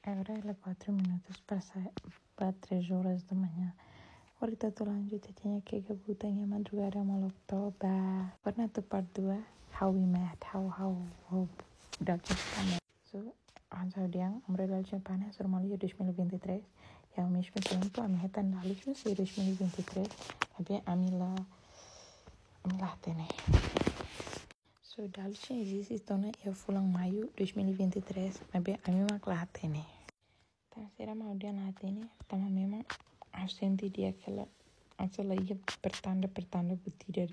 Agora é 4 minutos para 3 horas da manhã. Ahorita tô lanjut tinha que butanha madrugada malam toba. Pernah tu part 2 how we met, how dalcin panas. So, ansa diang amre dalcin panas normally 2023. E ao mesmo tempo a minha tan dalis no 2023. Habis amila tene. So dalcin existe tona eu fulang maio 2023. Habis amima tene. Então, será mal dia na tene, tama memang aku senti dia aquela ia apertando butida.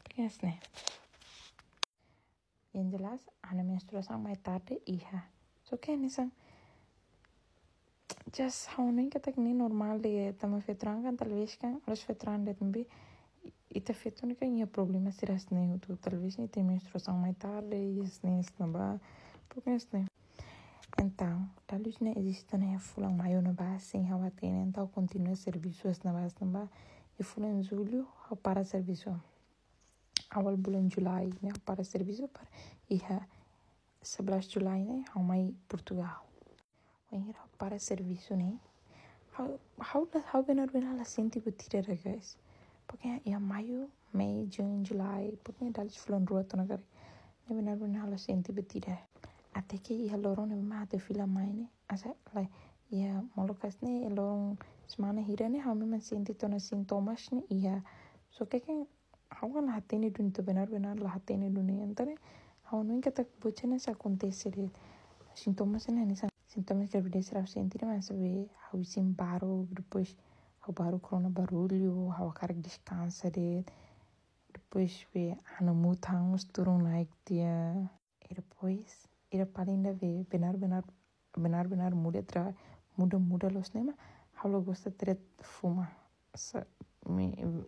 Pengasne. Yang jelas, ana menstruação mais tarde iha. So que nisan just how nem que tak ni normal de tama fetran kan talvez kan os fetran de também ita feto ni kan ia problema siras ne tu talvez ni tem menstruação mais tarde e snes naba. Pengasne. Então, talvez não exista nem fulang maio na base sem hawa tene então continua serviços na base também e fulang julho hau para serviço awal bulan Julai né para serviço para iha 11 Julai né hau mai Portugal when hau para serviço né hau benar la senti butira guys porque ia maio Mei June Julai porque talvez fulang rua tu negara ne benar la senti butira até que ia lorong ne mate fila maine asa lai ia molokas ne lorong semana hira ne hau memang senti tona sintomas ne ia so que hau kan hatene dun to benar la hatene dun entare hau não kata buchana sa acontece de sintomas ne sintomas que gravidez será sentir mas sabe hau sim baro depois hau baro corona barulho hau carga descansa de depois ve ana mutang turun naik dia e depois ira paling da ve benar muda los nema halo gosta tret fuma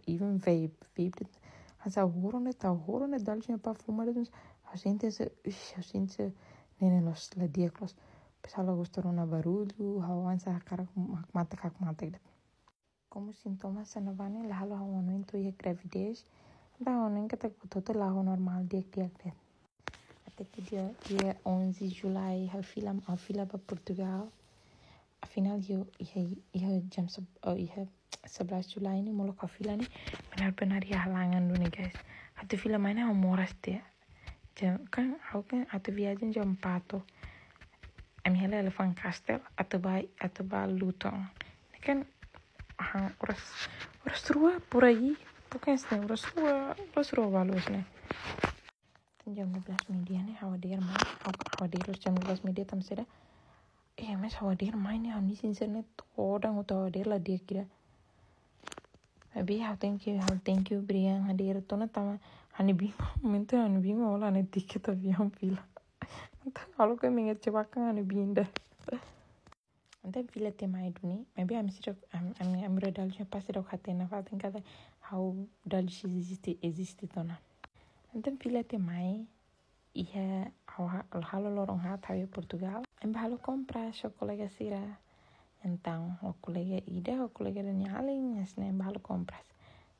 even vape asa horo ne dalcin pa fuma de a gente nene los la dieklos pesalo gosta rona barulho hawansa cara mata como sintomas sanavane la halo hawano into ia gravidez da honen kata toto la normal diek até que dia 11 de Julho a fila para Portugal afinal ia jam 11 Julai ni molo ka fila ni benar ia halangan dulu guys atu fila mana moras dia kan atu viagem jam 4 ami hala elefant castle atu ba Luton kan oras rua por aí porque oras rua balos né jam 12 media nih hawadir jam 12 media tam seda mas hawadir main nih ni internet orang hawadir lah dia kira abi thank you Brian hadir to na tama hani bingo wala ne tiket avião pila então kalau que minha cebakan hani binda ante pila tema itu nih maybe am redal je pasti dok hatena faten kada how dal existe to na então pila temai ia halo lorong tahu Portugal halo comprar chocolate sira então o colega Ida o colega Daniel asne halo compras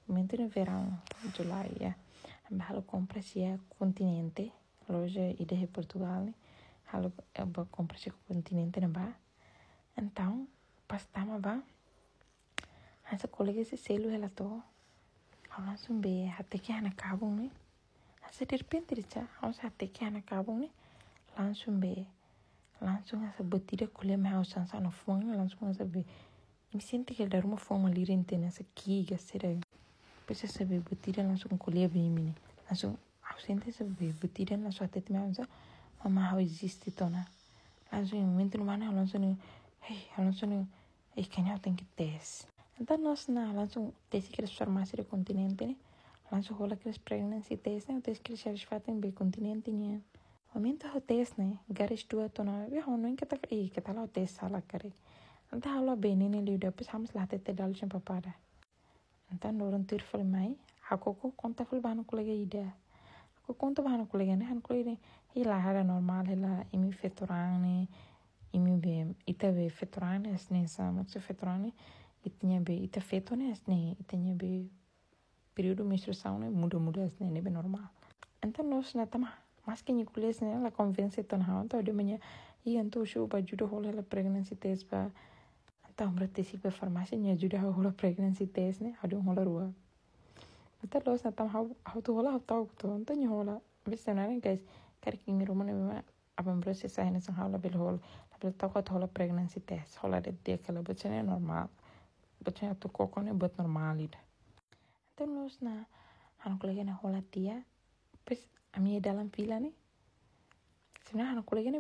momento no verão Julai ya halo compras ya continente loja Ida de Portugal halo compras ya continente na ba então pas tama ba asa colega se selo relato langsung be hati que ana kabung ne asa de repente rica harus hati que ana kabung ne langsung asa betida kuliah me harus sana fong langsung asa be me senti que dar uma forma lirente nessa kiga será pois asa be betida langsung kuliah be mine langsung harus senti asa be betida langsung hati me harus mama how existe tona langsung momento no mana langsung kayaknya tem que tes então nós langsung tes que farmácia do continente né langsung rola aqueles pregnancy test né o test que eles fazem bem continente né momento o test né garis tua tona we não que tá lá o test sala kare então halo bem né ele depois vamos lá te dal sem papada então orang tur falei mai aku conta falei bana colega ida aku conta bana colega né han colega ila hara normal ila imi fetoran né imi be ita be fetoran né sama se fetoran itnya be ita feto né itnya be período menstruação né muda né bem normal então nós na tama mas que nicoles né la convence ton ha então de manhã Iya então show ba juda rola la pregnancy test ba. Então berarti sih ba farmácia nya juda rola pregnancy test né. Hadu rola rua. Então los na tam how tu rola tau tu. Então nya rola. Bisa nana guys. Kari kimi rumah na abang proses saya na sang rola bel rola. Bel tau ka rola pregnancy test. Rola de dia kala bacana normal. Bacana tu koko ne buat normal ida. Então los na anak lagi na rola tia. Pues a minha dalam fila nih. Sebenarnya anak kuliah ini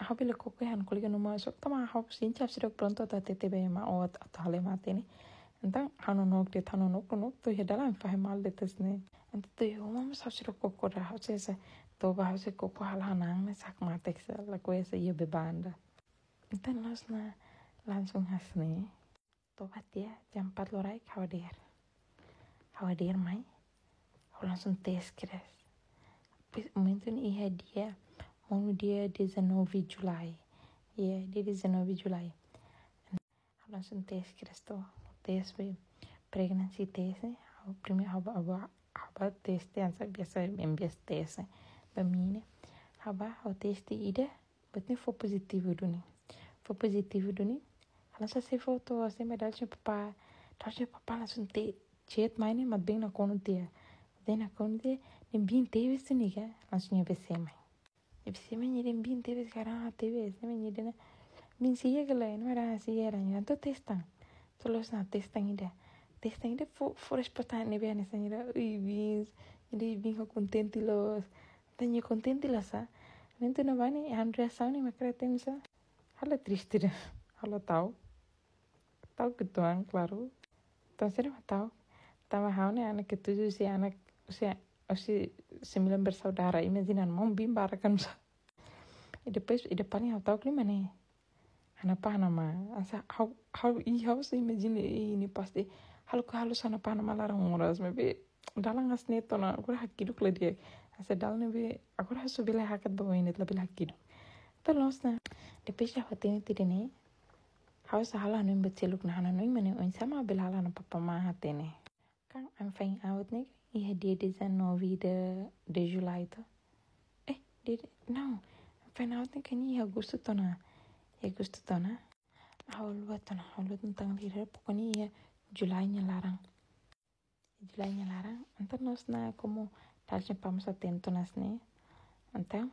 aku bilang kok anak kuliah nomor sok tama aku sincap sudah pronto atau TTB ma atau hal mati nih entah hanu nok dia hanu nok tuh ya dalam faham mal detes nih entah tuh ya mama sudah kok dah aku sih tuh bahas kok hal hanang nih sak mati sih lagu ya sih ya bebanda entah langsung has nih tuh ya jam 4 lorai khawatir mai aku langsung tes keras momentu nih dia mau dia 19 Julai. Iya, dia 19 Julai. Aku langsung tes Kristo. Tes pregnancy test nih. Primeiro haba tes yang biasa tes nih. Bamine. Haba tes ida, bet nih foi positivo do nih. Foi positivo do nih. Langsung se foto assim, mas dalje papa langsung chat mai nih, mas bem na kono dia. Dan na kono dia, nem bem teve isso nih, langsung nyebese mai. Bisa menjadi bin TV sekarang TV saya menjadi bin siya kalau ini merah siya ranya itu testing terus testing ida for respetar nih biar nanya bin jadi bin kok contenti los tanya contenti lah sa nanti nabani Andrea sa nih makretem sa halo triste dah halo tahu ketuang claro então você não tahu tama hau nih anak ketujuh si anak usia 9 bersaudara imagina mau bin barakan sa e depois paling eu tahu klima nih hanapa hanama asa how se imagine ini pasti halus hanapa hanama larang nguras maybe dalang as neto na aku hakkidu kala dia asa dal be aku hasu bila hakat bawa ini lebih hakkidu terus na depois ya hotini tidene how sa hala anu betseluk na hanu mane on sama bila hala na papa ma hatene kan I'm fine out nih iya dia 19 de Julai itu não final nih kayaknya Agustus tona awal tentang lirik pokoknya ya Julainya larang entar nos na como talnya pamas atento nas ne entar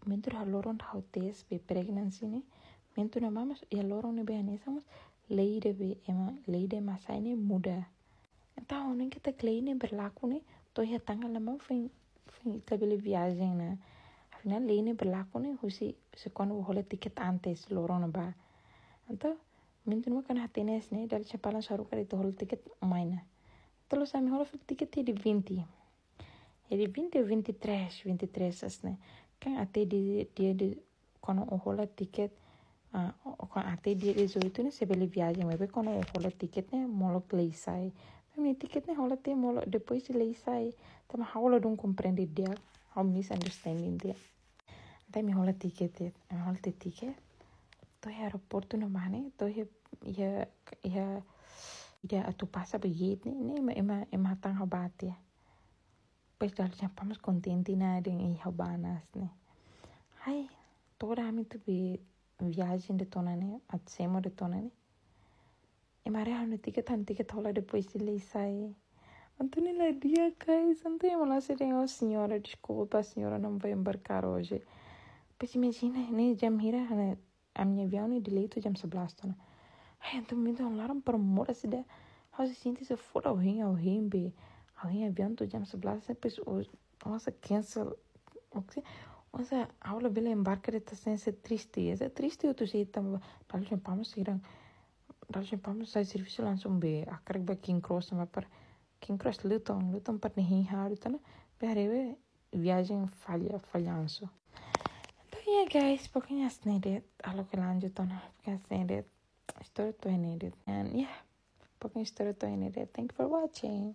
mentur haloron how test be pregnancy ne mentur na mamas ya loron ne be anesamos leide masai ne muda entar onen kita kleine berlaku ne to ya tanggal lama fin tabele viagem na afinal lei ne berlaku nih se quando rola tiket antes lorona ba então mintu no kan hatenes ne dal chapalan saru kare to rola tiket maina terus ami rola tiket de 20 e de 20 ou 23 as ne kan até dia de quando rola tiket até dia 18 ne se bele viagem mas quando rola tiket ne molok lei sai mi tiket ne rola te molok depois lei sai tama rola don't compreender dia how misunderstanding dia Até me rola ticket to aeroporto no mane to ya tu passa begitu ne ema tang habate pois dal já vamos contente na em Habanas né ai toda a mim tu be viagem de tona né at semo de tona né e mare no ticket rola depois de lei sai Antônio lá dia guys Antônio lá se tem senhora desculpa a senhora não vai embarcar hoje Pois imagina, né, jam hira, a minha avião é direito jam 11 tona. Ai, então me dá larang per mora se dá. How se sente se for ao rim be. Ao rim avião tu jam 11, depois nossa cancel. Ok. Nossa, aula bela embarca de tá sem ser triste. É triste outro jeito tam. Dalje pamos sai serviço langsung be. Akar ba King Cross sama per King Cross lutam per nih haru tana. Behare viagem falhanço. Yeah guys, pokoknya snedit. Kalau lanjut pokoknya snedit. Story to snedit. And yeah, pokoknya story to snedit. Thank you for watching.